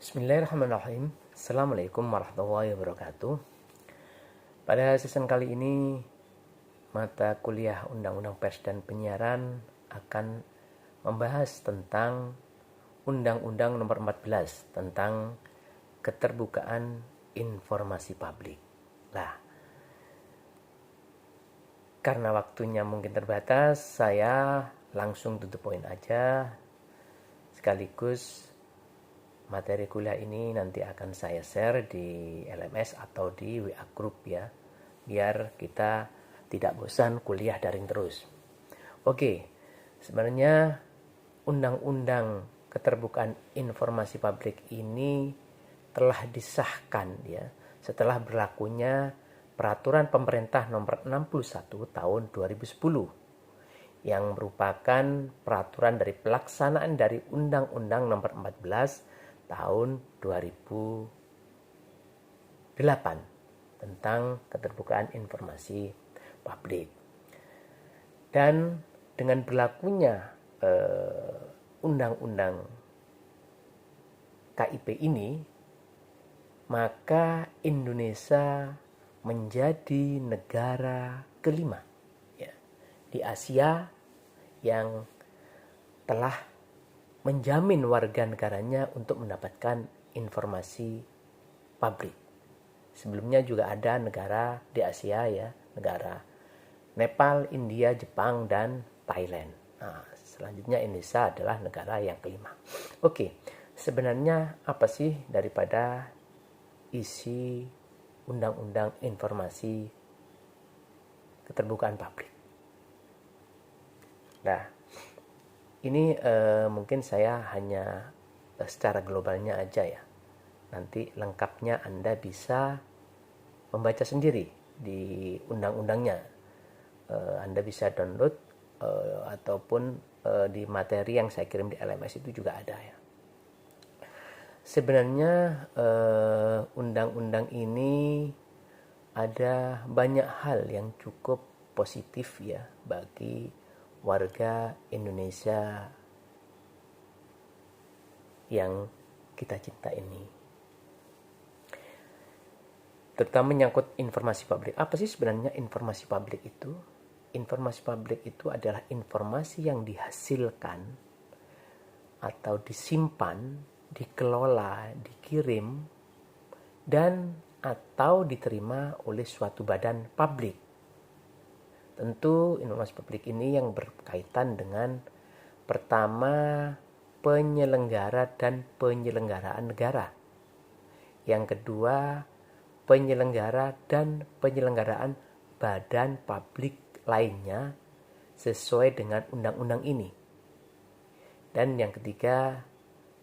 Bismillahirrahmanirrahim. Assalamualaikum warahmatullahi wabarakatuh. Pada season kali ini, mata kuliah Undang-Undang Pers dan Penyiaran akan membahas tentang Undang-Undang Nomor 14 tentang keterbukaan informasi publik. Nah, karena waktunya mungkin terbatas, saya langsung to the point aja. Sekaligus materi kuliah ini nanti akan saya share di LMS atau di WA Group ya, biar kita tidak bosan kuliah daring terus. Oke, sebenarnya Undang-Undang Keterbukaan Informasi Publik ini telah disahkan ya setelah berlakunya Peraturan Pemerintah Nomor 61 Tahun 2010 yang merupakan peraturan dari pelaksanaan dari Undang-Undang Nomor 14 tahun 2008 tentang keterbukaan informasi publik. Dan dengan berlakunya undang-undang KIP ini, maka Indonesia menjadi negara kelima ya, di Asia yang telah menjamin warga negaranya untuk mendapatkan informasi publik. Sebelumnya juga ada negara di Asia ya, negara Nepal, India, Jepang, dan Thailand. Nah, selanjutnya Indonesia adalah negara yang kelima. Oke, sebenarnya apa sih daripada isi Undang-Undang Informasi Keterbukaan Publik? Nah, ini mungkin saya hanya secara globalnya aja ya. Nanti lengkapnya Anda bisa membaca sendiri di undang-undangnya. Anda bisa download ataupun di materi yang saya kirim di LMS itu juga ada ya. Sebenarnya undang-undang ini ada banyak hal yang cukup positif ya bagi warga Indonesia yang kita cinta ini. Terutama menyangkut informasi publik. Apa sih sebenarnya informasi publik itu? Informasi publik itu adalah informasi yang dihasilkan atau disimpan, dikelola, dikirim, dan atau diterima oleh suatu badan publik. Tentu informasi publik ini yang berkaitan dengan pertama penyelenggara dan penyelenggaraan negara. Yang kedua penyelenggara dan penyelenggaraan badan publik lainnya sesuai dengan undang-undang ini. Dan yang ketiga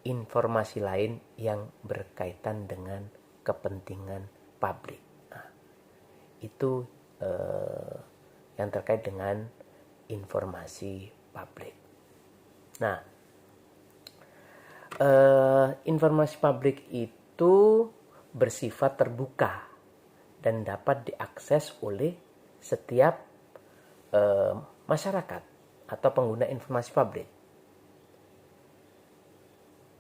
informasi lain yang berkaitan dengan kepentingan publik. Nah, itu yang terkait dengan informasi publik. Nah, informasi publik itu bersifat terbuka dan dapat diakses oleh setiap masyarakat atau pengguna informasi publik.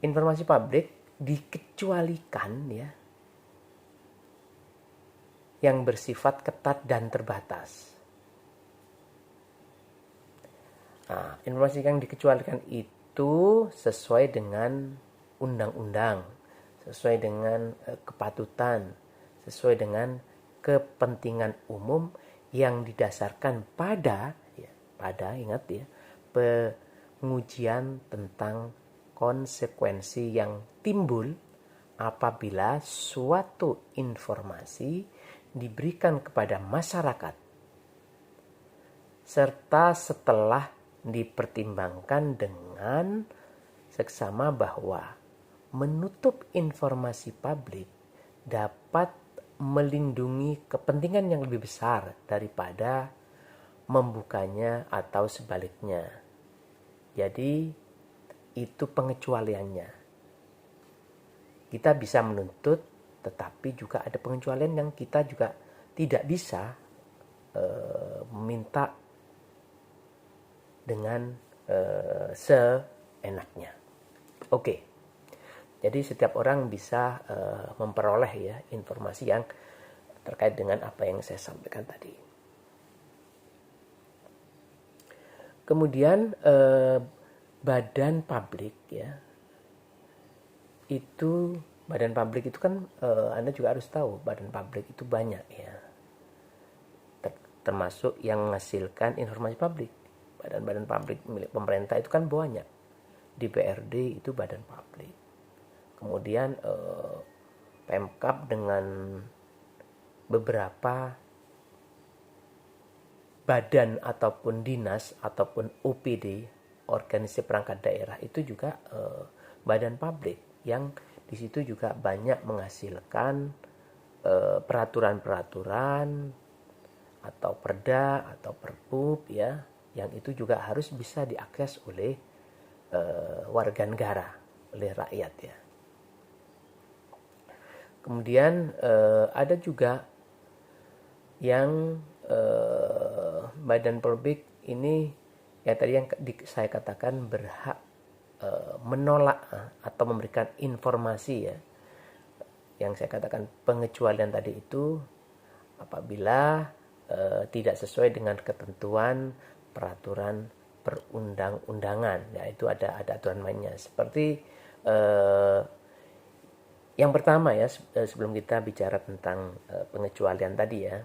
Informasi publik dikecualikan ya yang bersifat ketat dan terbatas. Nah, informasi yang dikecualikan itu sesuai dengan undang-undang, sesuai dengan kepatutan, sesuai dengan kepentingan umum yang didasarkan pada ingat ya, pengujian tentang konsekuensi yang timbul apabila suatu informasi diberikan kepada masyarakat serta setelah dipertimbangkan dengan seksama bahwa menutup informasi publik dapat melindungi kepentingan yang lebih besar daripada membukanya atau sebaliknya. Jadi itu pengecualiannya. Kita bisa menuntut, tetapi juga ada pengecualian yang kita juga tidak bisa meminta dengan seenaknya. Oke. Jadi setiap orang bisa memperoleh ya informasi yang terkait dengan apa yang saya sampaikan tadi. Kemudian badan publik ya, itu badan publik itu kan Anda juga harus tahu badan publik itu banyak ya, termasuk yang menghasilkan informasi publik. Badan-badan publik milik pemerintah itu kan banyak. DPRD itu badan publik. Kemudian Pemkab dengan beberapa badan ataupun dinas ataupun OPD, organisasi perangkat daerah, itu juga badan publik yang di situ juga banyak menghasilkan peraturan-peraturan atau perda atau perpup ya, yang itu juga harus bisa diakses oleh warga negara, oleh rakyat ya. Kemudian ada juga yang badan publik ini ya tadi yang saya katakan berhak menolak atau memberikan informasi ya, yang saya katakan pengecualian tadi itu apabila tidak sesuai dengan ketentuan peraturan perundang-undangan. Ya itu ada aturan mainnya. Seperti yang pertama ya, sebelum kita bicara tentang pengecualian tadi ya,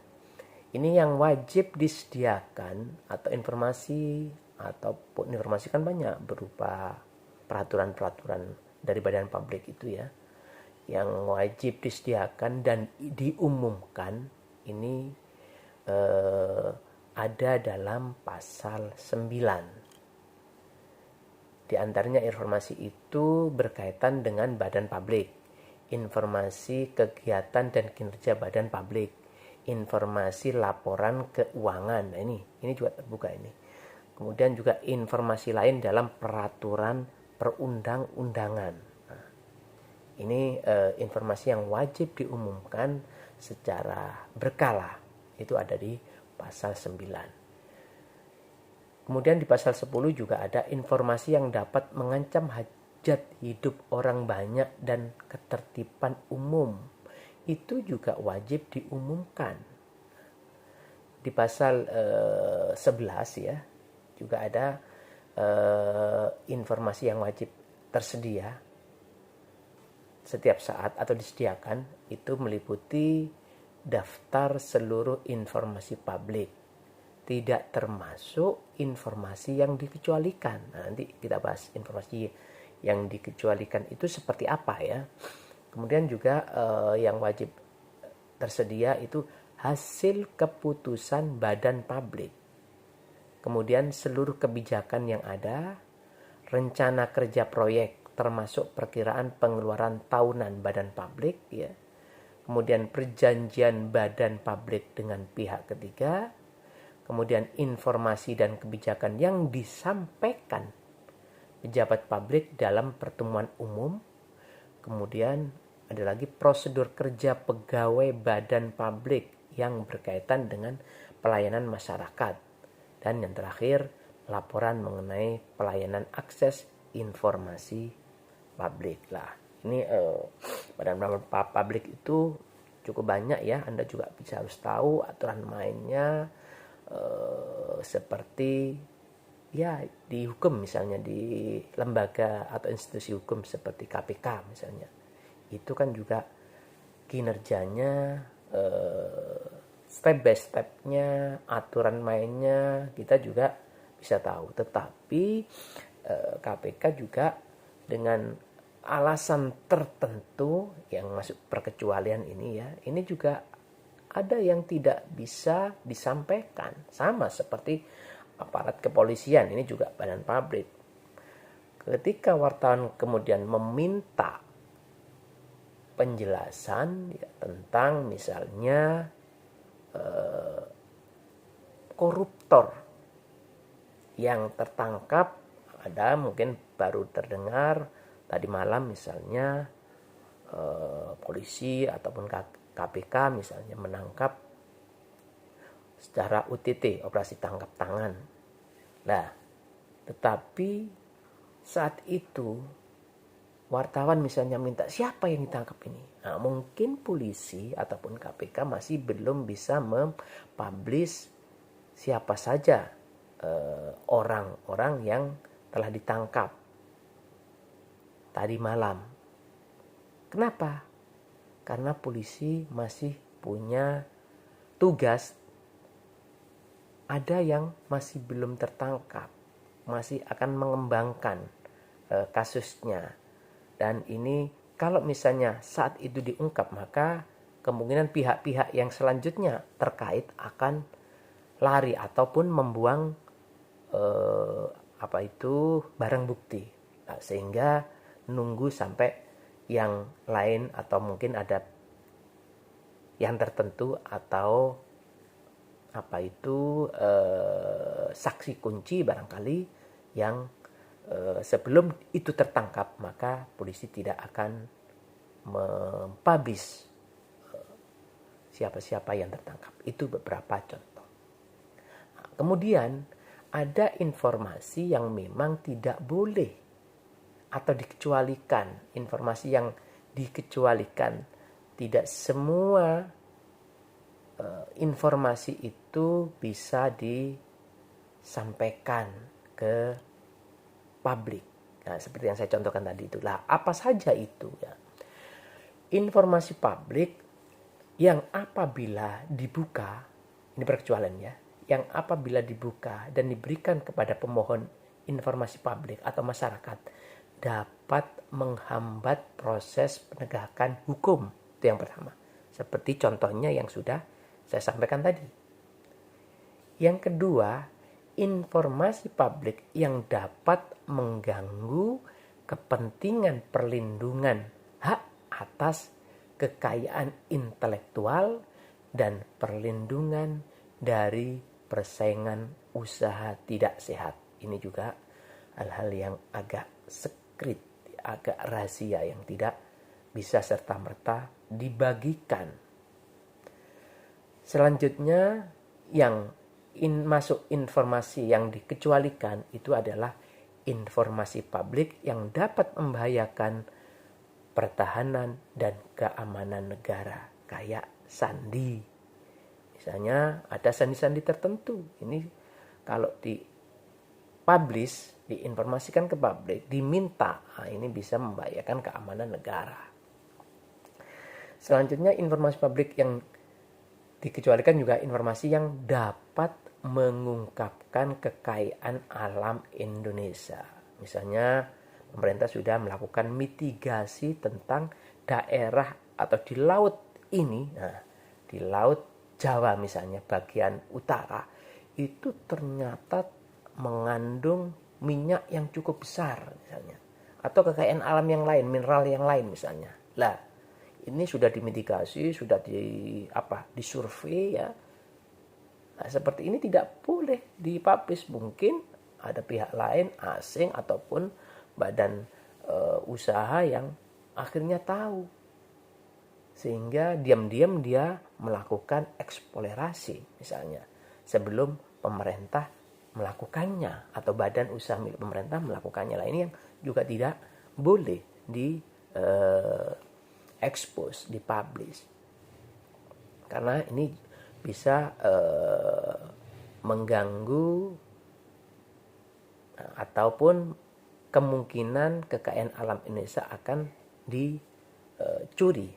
ini yang wajib disediakan atau informasi ataupun informasi kan banyak berupa peraturan-peraturan dari badan publik itu ya, yang wajib disediakan dan diumumkan ini ada dalam pasal 9. Di antaranya informasi itu berkaitan dengan badan publik, informasi kegiatan dan kinerja badan publik, informasi laporan keuangan. Nah, ini juga terbuka ini. Kemudian juga informasi lain dalam peraturan perundang-undangan. Nah, ini informasi yang wajib diumumkan secara berkala. Itu ada di pasal 9. Kemudian di pasal 10 juga ada informasi yang dapat mengancam hajat hidup orang banyak dan ketertiban umum. Itu juga wajib diumumkan. Di pasal 11 ya, juga ada informasi yang wajib tersedia setiap saat atau disediakan, itu meliputi daftar seluruh informasi publik, tidak termasuk informasi yang dikecualikan. Nah, nanti kita bahas informasi yang dikecualikan itu seperti apa ya. Kemudian juga yang wajib tersedia itu hasil keputusan badan publik. Kemudian seluruh kebijakan yang ada, rencana kerja proyek termasuk perkiraan pengeluaran tahunan badan publik ya. Kemudian perjanjian badan publik dengan pihak ketiga. Kemudian informasi dan kebijakan yang disampaikan pejabat publik dalam pertemuan umum. Kemudian ada lagi prosedur kerja pegawai badan publik yang berkaitan dengan pelayanan masyarakat. Dan yang terakhir, laporan mengenai pelayanan akses informasi publik. Lah, ini badan publik itu cukup banyak ya. Anda juga bisa harus tahu aturan mainnya, seperti ya di hukum misalnya, di lembaga atau institusi hukum seperti KPK misalnya, itu kan juga kinerjanya step by stepnya, aturan mainnya kita juga bisa tahu. Tetapi KPK juga dengan alasan tertentu yang masuk perkecualian ini ya, ini juga ada yang tidak bisa disampaikan, sama seperti aparat kepolisian, ini juga badan publik. Ketika wartawan kemudian meminta penjelasan ya, tentang misalnya koruptor yang tertangkap, ada mungkin baru terdengar tadi malam misalnya polisi ataupun KPK misalnya menangkap secara OTT, operasi tangkap tangan. Nah, tetapi saat itu wartawan misalnya minta siapa yang ditangkap ini. Nah, mungkin polisi ataupun KPK masih belum bisa mempublish siapa saja orang-orang yang telah ditangkap tadi malam. Kenapa? Karena polisi masih punya tugas. Ada yang masih belum tertangkap, masih akan mengembangkan kasusnya. Dan ini kalau misalnya saat itu diungkap, maka kemungkinan pihak-pihak yang selanjutnya terkait akan lari ataupun membuang barang bukti. Nah, sehingga nunggu sampai yang lain atau mungkin ada yang tertentu atau saksi kunci barangkali yang sebelum itu tertangkap, maka polisi tidak akan mempublish siapa-siapa yang tertangkap. Itu beberapa contoh. Nah, kemudian ada informasi yang memang tidak boleh atau dikecualikan. Informasi yang dikecualikan. Tidak semua informasi itu bisa disampaikan ke publik. Nah, seperti yang saya contohkan tadi itulah. Apa saja itu ya? Informasi publik yang apabila dibuka, ini perkecualian ya, yang apabila dibuka dan diberikan kepada pemohon informasi publik atau masyarakat dapat menghambat proses penegakan hukum. Itu yang pertama. Seperti contohnya yang sudah saya sampaikan tadi. Yang kedua, informasi publik yang dapat mengganggu kepentingan perlindungan hak atas kekayaan intelektual dan perlindungan dari persaingan usaha tidak sehat. Ini juga hal-hal yang agak sekret, agak rahasia yang tidak bisa serta-merta dibagikan. Selanjutnya yang masuk informasi yang dikecualikan itu adalah informasi publik yang dapat membahayakan pertahanan dan keamanan negara, kayak sandi. Misalnya ada sandi-sandi tertentu. Ini kalau dipublish, diinformasikan ke publik, diminta, ini bisa membahayakan keamanan negara. Selanjutnya informasi publik yang dikecualikan juga informasi yang dapat mengungkapkan kekayaan alam Indonesia. Misalnya pemerintah sudah melakukan mitigasi tentang daerah atau di laut ini. Nah, di laut Jawa misalnya bagian utara itu ternyata mengandung minyak yang cukup besar misalnya. Atau kekayaan alam yang lain, mineral yang lain misalnya. Lah, ini sudah dimitigasi, sudah disurvei ya. Nah, seperti ini tidak boleh dipublish. Mungkin ada pihak lain asing ataupun badan usaha yang akhirnya tahu. Sehingga diam-diam dia melakukan eksplorasi misalnya sebelum pemerintah melakukannya atau badan usaha milik pemerintah melakukannya. Lah, ini yang juga tidak boleh expose, dipublish. Karena ini bisa mengganggu ataupun kemungkinan kekayaan alam Indonesia akan dicuri.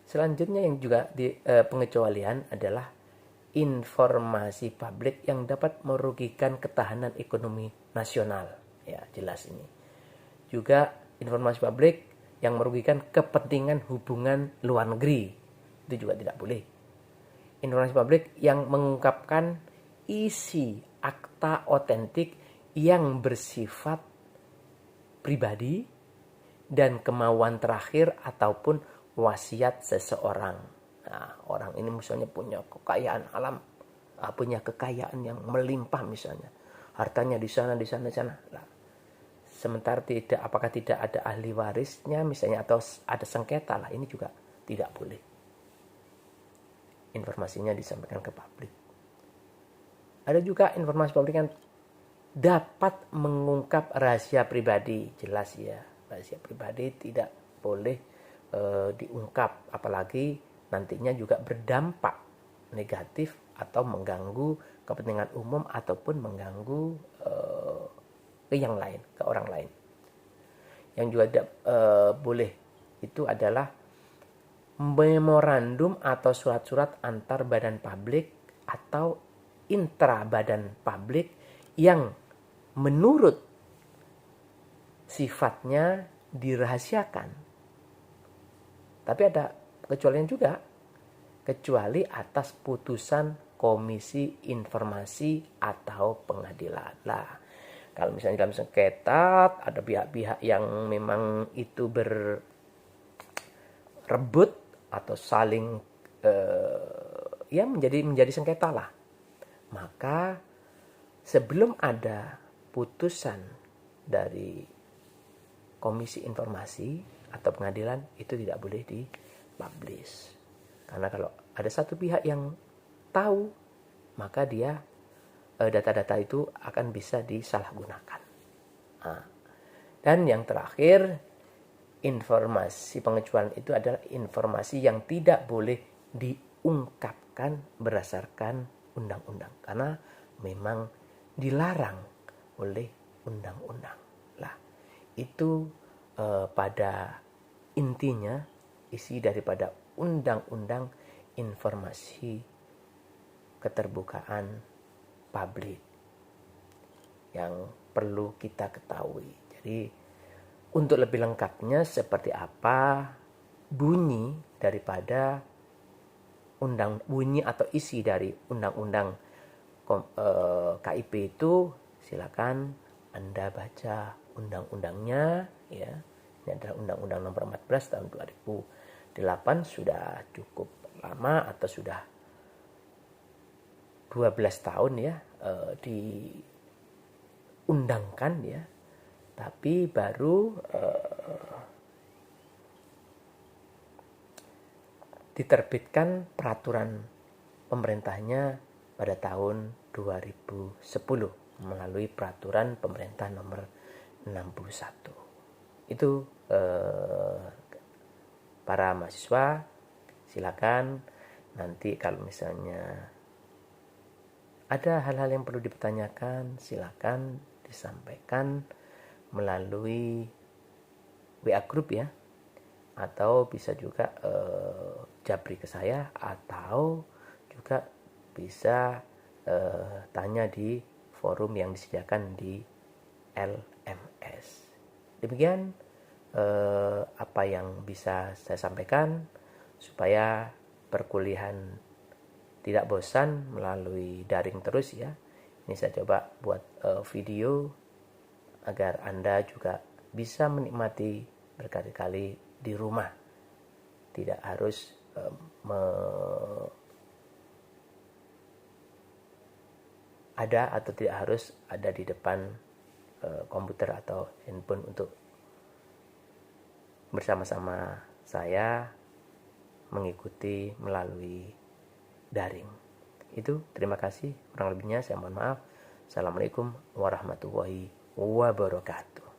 Selanjutnya yang juga pengecualian adalah informasi publik yang dapat merugikan ketahanan ekonomi nasional. Ya, jelas ini. Juga informasi publik yang merugikan kepentingan hubungan luar negeri. Itu juga tidak boleh. Informasi publik yang mengungkapkan isi akta otentik yang bersifat pribadi dan kemauan terakhir ataupun wasiat seseorang. Nah, orang ini misalnya punya kekayaan alam, punya kekayaan yang melimpah misalnya. Hartanya di sana. Nah, sementara apakah tidak ada ahli warisnya misalnya atau ada sengketa, lah ini juga tidak boleh. Informasinya disampaikan ke publik. Ada juga informasi publik yang dapat mengungkap rahasia pribadi. Jelas ya, rahasia pribadi tidak boleh diungkap, apalagi nantinya juga berdampak negatif atau mengganggu kepentingan umum ataupun mengganggu ke yang lain, ke orang lain. Yang juga tidak boleh itu adalah memorandum atau surat-surat antar badan publik atau intra badan publik yang menurut sifatnya dirahasiakan. Tapi ada kecualian juga, kecuali atas putusan komisi informasi atau pengadilan. Lah, kalau misalnya dalam sengketa ada pihak-pihak yang memang itu berebut atau saling ya menjadi sengketa lah, maka sebelum ada putusan dari komisi informasi atau pengadilan itu tidak boleh dipublish. Karena kalau ada satu pihak yang tahu, maka dia data-data itu akan bisa disalahgunakan. Nah, dan yang terakhir, informasi pengecualian itu adalah informasi yang tidak boleh diungkapkan berdasarkan undang-undang, karena memang dilarang oleh undang-undang. Lah, itu pada intinya isi daripada undang-undang informasi keterbukaan publik yang perlu kita ketahui. Jadi untuk lebih lengkapnya seperti apa bunyi daripada bunyi atau isi dari undang-undang KIP itu, silakan Anda baca undang-undangnya ya. Ini adalah Undang-Undang Nomor 14 tahun 2008, sudah cukup lama atau sudah 12 tahun ya diundangkan ya. Tapi baru diterbitkan peraturan pemerintahnya pada tahun 2010 melalui peraturan pemerintah nomor 61. Itu para mahasiswa silakan nanti kalau misalnya ada hal-hal yang perlu dipertanyakan, silakan disampaikan melalui WA group ya, atau bisa juga japri ke saya, atau juga bisa tanya di forum yang disediakan di LMS. Demikian apa yang bisa saya sampaikan supaya perkuliahan tidak bosan melalui daring terus ya. Ini saya coba buat video agar Anda juga bisa menikmati berkali-kali di rumah. Tidak harus ada atau tidak harus ada di depan komputer atau handphone untuk bersama-sama saya mengikuti melalui daring. Itu terima kasih, kurang lebihnya saya mohon maaf. Assalamualaikum warahmatullahi wabarakatuh.